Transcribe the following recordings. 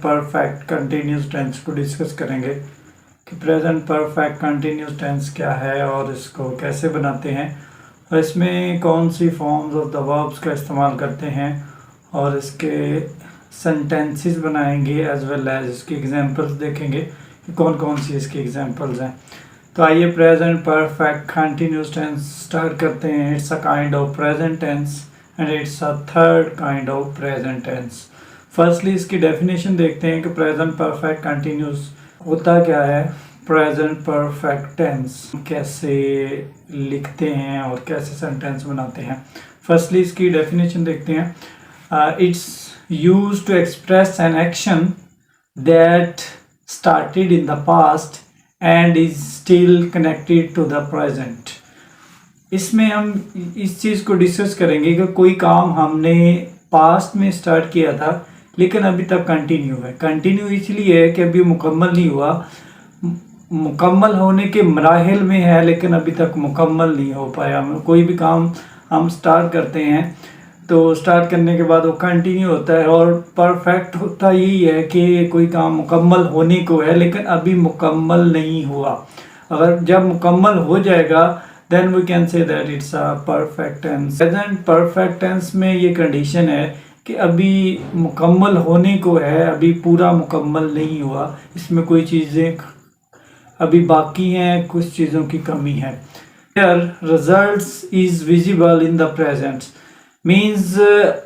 Perfect continuous tense को discuss करेंगे कि प्रेजेंट परफेक्ट कंटिन्यूस टेंस क्या है और इसको कैसे बनाते हैं और इसमें कौन सी फॉर्म्स ऑफ द वर्ब्स का इस्तेमाल करते हैं और इसके सेंटेंसेस बनाएंगे एज वेल एज इसकी एग्जांपल्स देखेंगे कि कौन कौन सी इसकी एग्जांपल्स हैं। तो आइए present perfect continuous tense start करते हैं। It's a kind of present tense and it's a third kind of present tense. Firstly इसकी डेफिनेशन देखते हैं कि प्रेजेंट परफेक्ट कंटिन्यूस होता क्या है। प्रेजेंट परफेक्ट टेंस कैसे लिखते हैं और कैसे सेंटेंस बनाते हैं। फर्स्टली इसकी डेफिनेशन देखते हैं। It's used to express an action that started in the past and is still connected to the present. इसमें हम इस चीज़ को डिस्कस करेंगे कि कोई काम हमने पास्ट में स्टार्ट किया था लेकिन अभी तक कंटिन्यू है। कंटिन्यू इसलिए है कि अभी मुकम्मल नहीं हुआ, मुकम्मल होने के मराहिल में है लेकिन अभी तक मुकम्मल नहीं हो पाया। कोई भी काम हम स्टार्ट करते हैं तो स्टार्ट करने के बाद वो कंटिन्यू होता है और परफेक्ट होता यही है कि कोई काम मुकम्मल होने को है लेकिन अभी मुकम्मल नहीं हुआ। अगर जब मुकम्मल हो जाएगा then we can say that it's a perfect tense। Present perfect tense में ये कंडीशन है कि अभी मुकम्मल होने को है, अभी पूरा मुकम्मल नहीं हुआ, इसमें कोई चीज़ें अभी बाकी हैं, कुछ चीज़ों की कमी है। Results is visible in the present means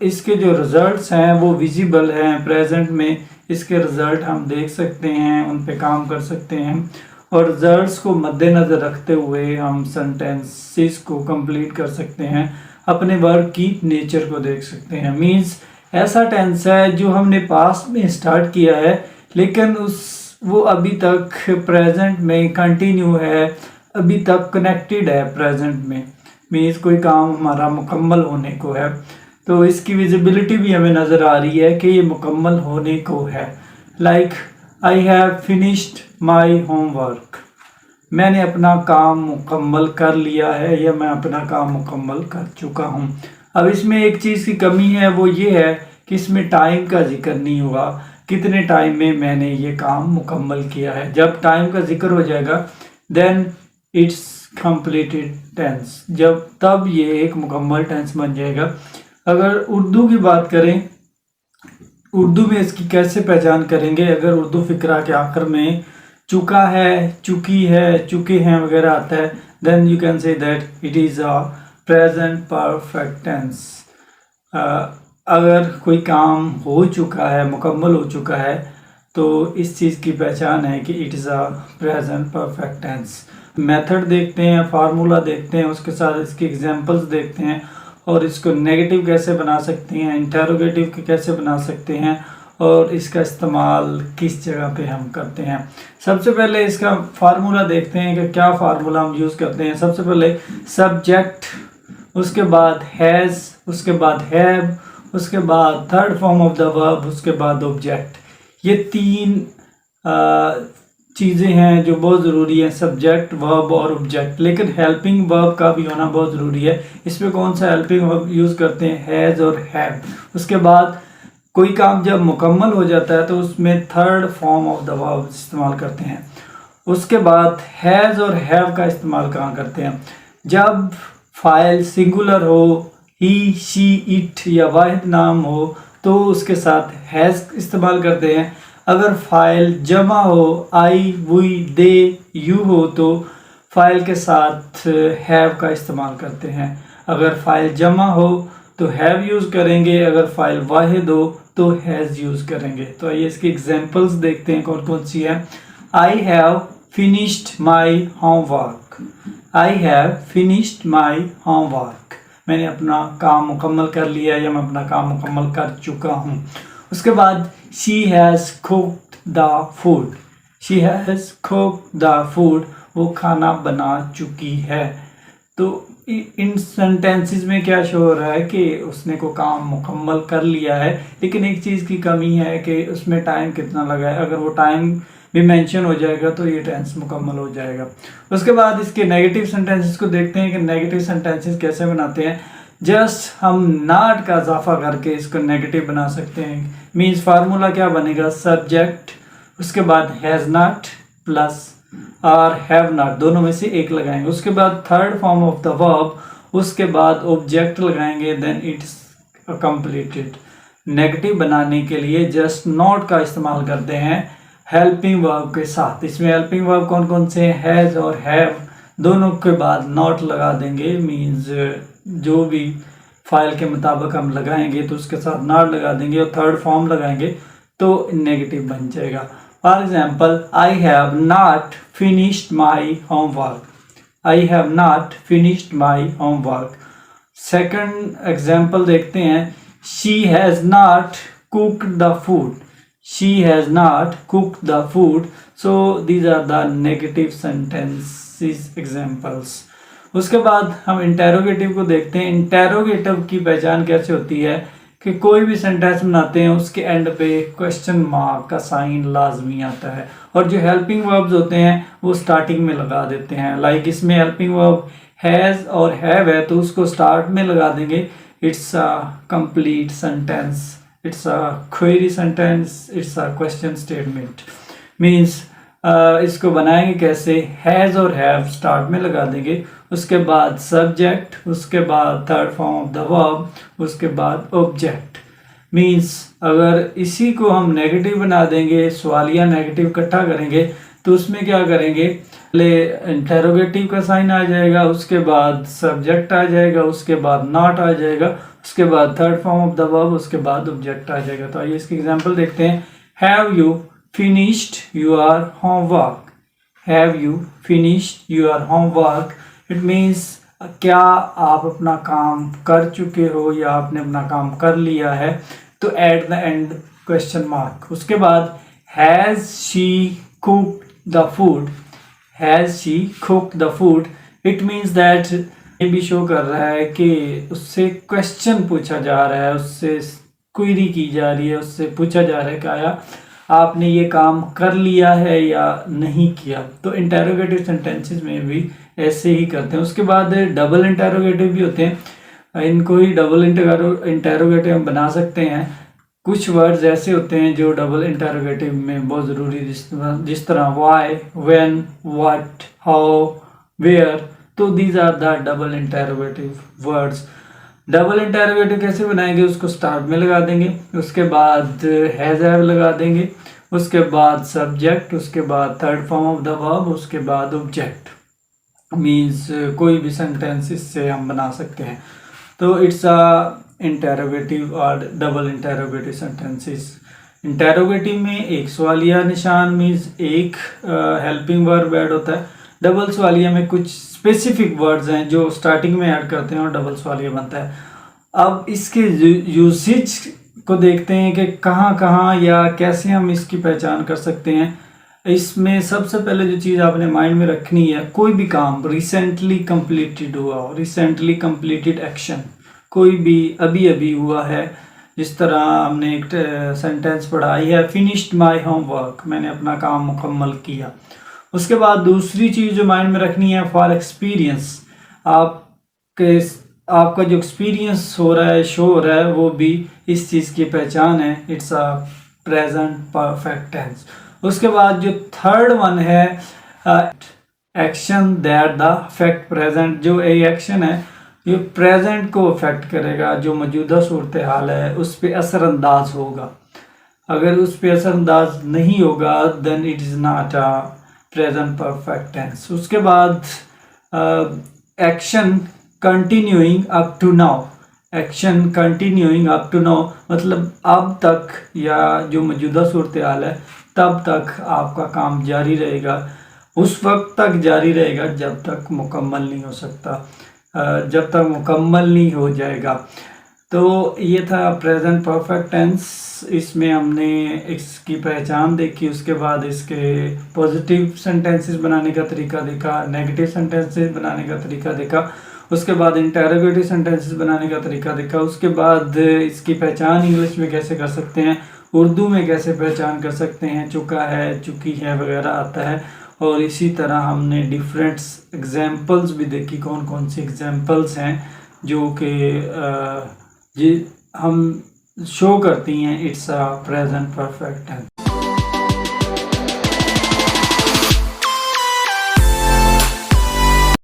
इसके जो रिजल्ट्स हैं वो विजिबल हैं प्रेजेंट में। इसके रिजल्ट हम देख सकते हैं, उन पे काम कर सकते हैं और रिजल्ट्स को मद्देनज़र रखते हुए हम सेंटेंसेस को कंप्लीट कर सकते हैं, अपने वर्क की नेचर को देख सकते हैं। मींस ऐसा टेंस है जो हमने पास्ट में स्टार्ट किया है लेकिन वो अभी तक प्रेजेंट में कंटिन्यू है, अभी तक कनेक्टेड है प्रेजेंट में। मीन्स कोई काम हमारा मुकम्मल होने को है तो इसकी विजिबिलिटी भी हमें नज़र आ रही है कि ये मुकम्मल होने को है। Like I have finished my homework, मैंने अपना काम मुकम्मल कर लिया है या मैं अपना काम मुकम्मल कर चुका हूँ। अब इसमें एक चीज़ की कमी है, वो ये है कि इसमें टाइम का जिक्र नहीं हुआ, कितने टाइम में मैंने ये काम मुकम्मल किया है। जब टाइम का जिक्र हो जाएगा देन इट्स कंप्लीटेड टेंस, जब तब ये एक मुकम्मल टेंस बन जाएगा। अगर उर्दू की बात करें, उर्दू में इसकी कैसे पहचान करेंगे। अगर उर्दू फिक्रा के आखिर में चुका है, चुकी है, चुके हैं वगैरह आता है then you can say that it is a present perfect tense. अगर कोई काम हो चुका है, मुकम्मल हो चुका है तो इस चीज़ की पहचान है कि it is a present perfect tense. Method देखते हैं, फार्मूला देखते हैं, उसके साथ इसकी एग्जांपल्स देखते हैं और इसको नेगेटिव कैसे बना सकते हैं, इंटरोगेटिव कैसे बना सकते हैं और इसका इस्तेमाल किस जगह पे हम करते हैं। सबसे पहले इसका फार्मूला देखते हैं कि क्या फार्मूला हम यूज़ करते हैं। सबसे पहले सब्जेक्ट, उसके बाद हैज़, उसके बाद हैव, उसके बाद third form of the verb, उसके बाद ऑब्जेक्ट। ये तीन चीज़ें हैं जो बहुत ज़रूरी है, सब्जेक्ट, वर्ब और ऑब्जेक्ट। लेकिन हेल्पिंग वर्ब का भी होना बहुत ज़रूरी है। इसमें कौन सा हेल्पिंग वर्ब यूज़ करते हैं, हैज़ और हैव। उसके बाद कोई काम जब मुकम्मल हो जाता है तो उसमें third form of the verb इस्तेमाल करते हैं। उसके बाद हैज़ और हैव का इस्तेमाल कहाँ करते हैं, जब फाइल सिंगुलर हो, ही, शी, इट या वाहिद नाम हो तो उसके साथ हैज़ इस्तेमाल करते हैं। अगर फाइल जमा हो, आई, वी, दे, यू हो तो फाइल के साथ हैव का इस्तेमाल करते हैं। अगर फाइल जमा हो तो हैव यूज़ करेंगे, अगर फाइल वाहिद हो तो हैज़ यूज़ करेंगे। तो आइए इसकी एग्जांपल्स देखते हैं कौन कौन सी है। I have finished my homework, I have finished my homework, मैंने अपना काम मुकम्मल कर लिया या मैं अपना काम मुकम्मल कर चुका हूँ। उसके बाद she has cooked the food, she has cooked the food, वो खाना बना चुकी है। तो इन सेंटेंसेस में क्या शो हो रहा है कि उसने को काम मुकम्मल कर लिया है लेकिन एक चीज़ की कमी है कि उसमें टाइम कितना लगा है। अगर वो टाइम भी मेंशन हो जाएगा तो ये टेंस मुकम्मल हो जाएगा। उसके बाद इसके नेगेटिव सेंटेंसेस को देखते हैं कि नेगेटिव सेंटेंसेस कैसे बनाते हैं। जस्ट हम नॉट का इजाफा करके इसको नेगेटिव बना सकते हैं। मीन्स फार्मूला क्या बनेगा, सब्जेक्ट उसके बाद हैज़ नॉट प्लस और हैव नॉट, दोनों में से एक लगाएंगे, उसके बाद third form of the verb, उसके बाद ऑब्जेक्ट लगाएंगे, देन इट्स कंप्लीटेड। नेगेटिव बनाने के लिए जस्ट नॉट का इस्तेमाल करते हैं हेल्पिंग वर्ब के साथ। इसमें हेल्पिंग वर्ब कौन कौन से हैं, हैज़ और हैव, दोनों के बाद नॉट लगा देंगे। मीन्स जो भी फाइल के मुताबिक हम लगाएंगे तो उसके साथ नॉट लगा देंगे और थर्ड फॉर्म लगाएंगे तो नेगेटिव बन जाएगा। For example, I have not finished my homework, I have not finished my homework. Second example देखते हैं, she has not cooked the food, she has not cooked the food. So these are the negative sentences examples. उसके बाद हम interrogative को देखते हैं। Interrogative की पहचान कैसे होती है कि कोई भी सेंटेंस बनाते हैं उसके एंड पे क्वेश्चन मार्क का साइन लाजमी आता है, और जो हेल्पिंग वर्ब्स होते हैं वो स्टार्टिंग में लगा देते हैं। लाइक इसमें हेल्पिंग वर्ब हैज़ और हैव है तो उसको स्टार्ट में लगा देंगे। It's a complete sentence, it's a query sentence, it's a question statement. Means इसको बनाएंगे कैसे, हैज़ और हैव स्टार्ट में लगा देंगे, उसके बाद सब्जेक्ट, उसके बाद third form of the verb, उसके बाद ऑब्जेक्ट। मीन्स अगर इसी को हम नेगेटिव बना देंगे, सवालिया नेगेटिव इकट्ठा करेंगे तो उसमें क्या करेंगे, पहले इंटेरोगेटिव का साइन आ जाएगा, उसके बाद सब्जेक्ट आ जाएगा, उसके बाद नॉट आ जाएगा, उसके बाद third form of the verb, उसके बाद ऑब्जेक्ट आ जाएगा। तो आइए इसकी एग्जांपल देखते हैं। Have you finished your homework, have you finished your homework? It means क्या आप अपना काम कर चुके हो या आपने अपना काम कर लिया है, तो at the end question mark. उसके बाद has she cooked the food, has she cooked the food, it means that ये भी शो कर रहा है कि उससे क्वेश्चन पूछा जा रहा है, उससे क्वेरी की जा रही है, उससे पूछा जा रहा है कि आया आपने ये काम कर लिया है या नहीं किया। तो इंटेरोगेटिव सेंटेंसेस में भी ऐसे ही करते हैं। उसके बाद डबल इंटेरोगेटिव भी होते हैं, इनको ही डबल इंटेरोगेटिव हम बना सकते हैं। कुछ वर्ड्स ऐसे होते हैं जो डबल इंटेरोगेटिव में बहुत ज़रूरी, जिस तरह why, when, what, how, where. तो these are the double interrogative words. Double interrogative कैसे बनाएंगे, उसको स्टार्ट में लगा देंगे, उसके बाद हैज़ हैव लगा देंगे, उसके बाद सब्जेक्ट, उसके बाद third form of the verb, उसके बाद ऑब्जेक्ट। मीन्स कोई भी सेंटेंस इससे हम बना सकते हैं। तो इट्स अ इंटेरोगेटिव और डबल इंटेरोगेटिव सेंटेंसेस। इंटेरोगेटिव में एक सवालिया निशान मीन्स एक हेल्पिंग वर्ब ऐड होता है। डबल सवालिया में कुछ स्पेसिफिक वर्ड्स हैं जो स्टार्टिंग में ऐड करते हैं और डबल सवालिया बनता है। अब इसके यूसेज को देखते हैं कि कहाँ कहाँ या कैसे हम इसकी पहचान कर सकते हैं। इसमें सबसे पहले जो चीज़ आपने माइंड में रखनी है, कोई भी काम रिसेंटली कंप्लीटेड हुआ, रिसेंटली कंप्लीटेड एक्शन, कोई भी अभी अभी हुआ है। जिस तरह हमने एक सेंटेंस पढ़ा है, फिनिश्ड माई होमवर्क, मैंने अपना काम मुकम्मल किया। उसके बाद दूसरी चीज़ जो माइंड में रखनी है, फॉर एक्सपीरियंस, आपका जो एक्सपीरियंस हो रहा है, शो हो रहा है, वो भी इस चीज़ की पहचान है। It's a present perfect tense. उसके बाद जो थर्ड वन है, action that the affect present, जो ये एक्शन है ये प्रेजेंट को अफेक्ट करेगा, जो मौजूदा सूरत हाल है उस पर असरअंदाज होगा। अगर उस पर असरअंदाज नहीं होगा then it is not a present perfect tense. उसके बाद action continuing up to now, action continuing up to now मतलब अब तक या जो मौजूदा सूरत हाल है तब तक आपका काम जारी रहेगा, उस वक्त तक जारी रहेगा जब तक मुकम्मल नहीं हो सकता, जब तक मुकम्मल नहीं हो जाएगा। तो ये था प्रेजेंट परफेक्ट टेंस। इसमें हमने इसकी पहचान देखी, उसके बाद इसके पॉजिटिव सेंटेंसेस बनाने का तरीका देखा, नेगेटिव सेंटेंसेस बनाने का तरीका देखा, उसके बाद इंटेरोगेटिव सेंटेंसेस बनाने का तरीका देखा, उसके बाद इसकी पहचान इंग्लिश में कैसे कर सकते हैं, उर्दू में कैसे पहचान कर सकते हैं, चुका है, चुकी है वगैरह आता है। और इसी तरह हमने डिफरेंट एग्जाम्पल्स भी देखी, कौन कौन सी एग्जाम्पल्स हैं जो कि जी हम शो करती हैं it's a present perfect tense.